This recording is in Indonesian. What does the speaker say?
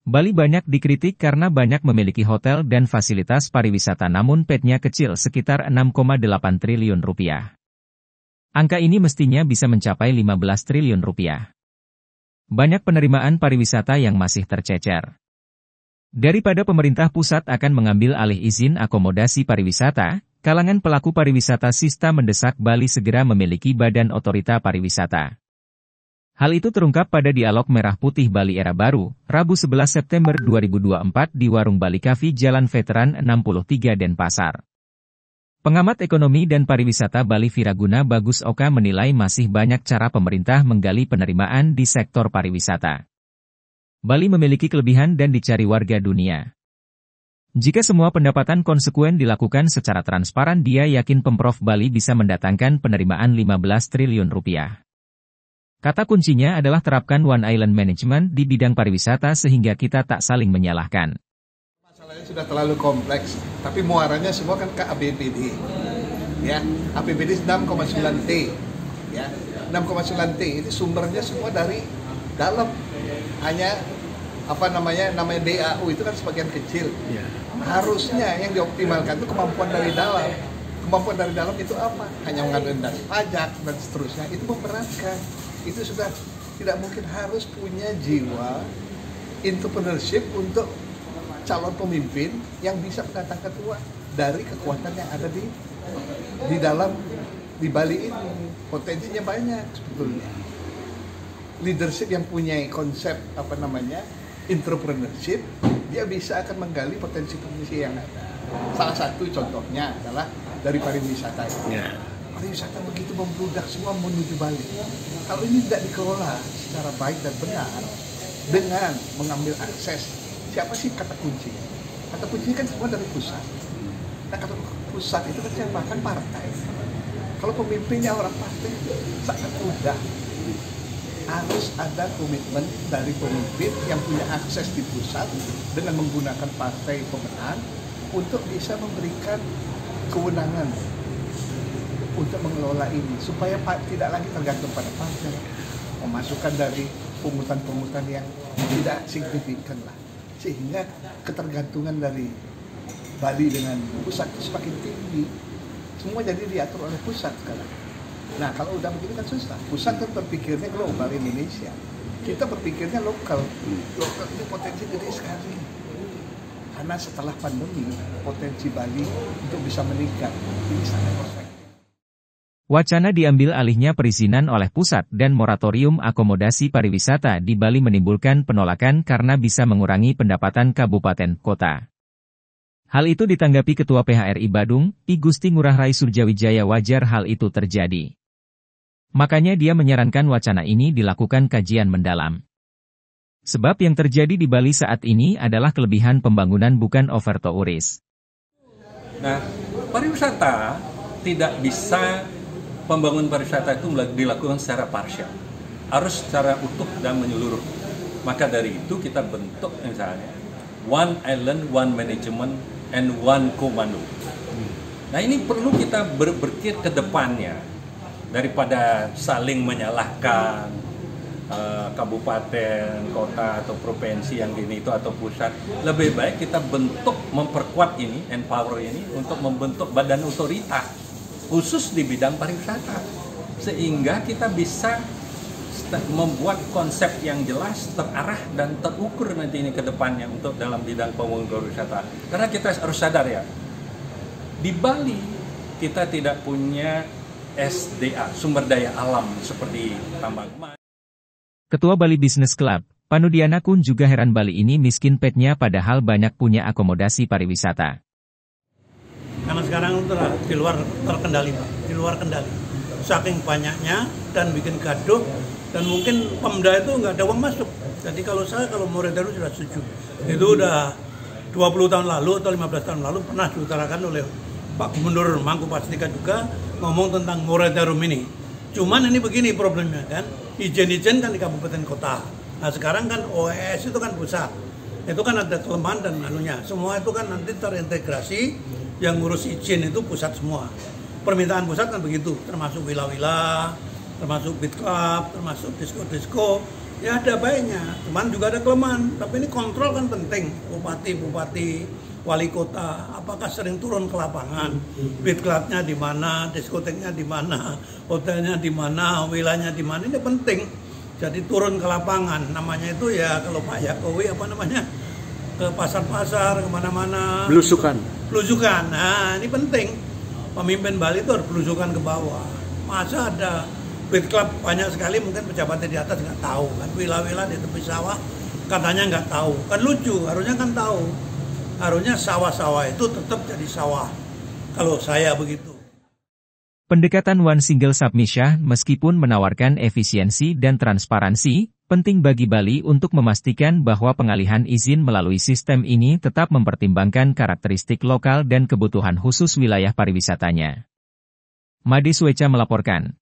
Bali banyak dikritik karena banyak memiliki hotel dan fasilitas pariwisata namun PET-nya kecil sekitar 6,8 triliun rupiah. Angka ini mestinya bisa mencapai 15 triliun rupiah. Banyak penerimaan pariwisata yang masih tercecer. Daripada pemerintah pusat akan mengambil alih izin akomodasi pariwisata, kalangan pelaku pariwisata Sista mendesak Bali segera memiliki badan otorita pariwisata. Hal itu terungkap pada Dialog Merah Putih Bali Era Baru, Rabu 11 September 2024 di Warung Bali Cafe Jalan Veteran 63 Denpasar. Pengamat ekonomi dan pariwisata Bali Viraguna Bagus Oka menilai masih banyak cara pemerintah menggali penerimaan di sektor pariwisata. Bali memiliki kelebihan dan dicari warga dunia. Jika semua pendapatan konsekuen dilakukan secara transparan, dia yakin Pemprov Bali bisa mendatangkan penerimaan 15 triliun rupiah. Kata kuncinya adalah terapkan One Island Management di bidang pariwisata sehingga kita tak saling menyalahkan. Masalahnya sudah terlalu kompleks, tapi muaranya semua kan ke APBD. Ya, APBD 6,9 T. Ya, 6,9 T ini sumbernya semua dari dalam. Hanya namanya DAU itu kan sebagian kecil. Ya. Harusnya yang dioptimalkan itu kemampuan dari dalam. Kemampuan dari dalam itu apa? Hanya mengambil dari pajak dan seterusnya. Itu memberatkan. Itu sudah tidak mungkin, harus punya jiwa entrepreneurship untuk calon pemimpin yang bisa mendatangkan uang dari kekuatan yang ada di dalam di Bali ini. Potensinya banyak sebetulnya. Leadership yang punya konsep entrepreneurship, dia bisa akan menggali potensi-potensi yang ada. Salah satu contohnya adalah dari pariwisata. Ya. Pariwisata begitu membludak semua menuju Bali. Kalau ini tidak dikelola secara baik dan benar dengan mengambil akses, siapa sih kata kunci? Kata kuncinya kan semua dari pusat. Nah, kata pusat itu kan siapa? Kan partai. Kalau pemimpinnya orang partai, sangat mudah. Harus ada komitmen dari pemimpin yang punya akses di pusat dengan menggunakan partai pemenang untuk bisa memberikan kewenangan untuk mengelola ini, supaya tidak lagi tergantung pada partai, memasukkan dari pungutan-pungutan yang tidak signifikan lah, sehingga ketergantungan dari Bali dengan pusat semakin tinggi. Semua jadi diatur oleh pusat sekarang. Nah, kalau udah begini kan susah. Pusat kan berpikirnya global Indonesia, kita berpikirnya lokal. Lokal ini potensi gede sekali. Karena setelah pandemi, potensi Bali untuk bisa meningkat ini sangat perfect. Wacana diambil alihnya perizinan oleh pusat dan moratorium akomodasi pariwisata di Bali menimbulkan penolakan karena bisa mengurangi pendapatan kabupaten kota. Hal itu ditanggapi Ketua PHRI Badung, I Gusti Ngurah Rai Surjawijaya. Wajar hal itu terjadi. Makanya dia menyarankan wacana ini dilakukan kajian mendalam. Sebab yang terjadi di Bali saat ini adalah kelebihan pembangunan bukan overtouris. Nah, pariwisata tidak bisa, pembangunan pariwisata itu dilakukan secara parsial, harus secara utuh dan menyeluruh. Maka dari itu kita bentuk misalnya One Island, One Management, and One Komando. Nah, ini perlu kita berpikir ke depannya, daripada saling menyalahkan kabupaten, kota, atau provinsi yang gini itu atau pusat. Lebih baik kita bentuk, memperkuat ini, empower ini untuk membentuk badan otorita khusus di bidang pariwisata, sehingga kita bisa membuat konsep yang jelas, terarah dan terukur nanti ini ke depannya untuk dalam bidang pembangunan pariwisata. Karena kita harus sadar ya, di Bali kita tidak punya SDA, sumber daya alam seperti tambang emas. Ketua Bali Business Club, Panudiana Kun juga heran Bali ini miskin PET-nya padahal banyak punya akomodasi pariwisata. Karena sekarang di luar terkendali, Pak. Di luar kendali. Saking banyaknya dan bikin gaduh, dan mungkin Pemda itu nggak ada uang masuk. Jadi kalau moratorium sudah setuju. Itu udah 20 tahun lalu atau 15 tahun lalu pernah diutarakan oleh Pak Gubernur Mangku Pastika juga ngomong tentang moratorium ini. Cuman ini begini problemnya kan, izin-izin kan di kabupaten kota. Nah sekarang kan OES itu kan pusat. Itu kan ada kelemahan dan anunya. Semua itu kan nanti terintegrasi. Yang ngurus izin itu pusat semua. Permintaan pusat kan begitu, termasuk wila-wila, termasuk beat club, termasuk disco-disco, Ya ada baiknya, cuman juga ada kelemahan. Tapi ini kontrol kan penting. Bupati, wali kota, apakah sering turun ke lapangan? Beat clubnya di mana, diskoteknya di mana, hotelnya di mana, wilayahnya di mana, ini penting. Jadi turun ke lapangan, namanya itu ya kalau Pak Jokowi ke pasar-pasar, kemana-mana. Belusukan. Nah ini penting. Pemimpin Bali itu harus belusukan ke bawah. Masa ada beat club banyak sekali, mungkin pejabatnya di atas nggak tahu kan, villa-villa di tepi sawah katanya nggak tahu, kan lucu, harusnya kan tahu, harusnya sawah-sawah itu tetap jadi sawah, kalau saya begitu. Pendekatan One Single Submission meskipun menawarkan efisiensi dan transparansi, penting bagi Bali untuk memastikan bahwa pengalihan izin melalui sistem ini tetap mempertimbangkan karakteristik lokal dan kebutuhan khusus wilayah pariwisatanya. Made Sueca melaporkan.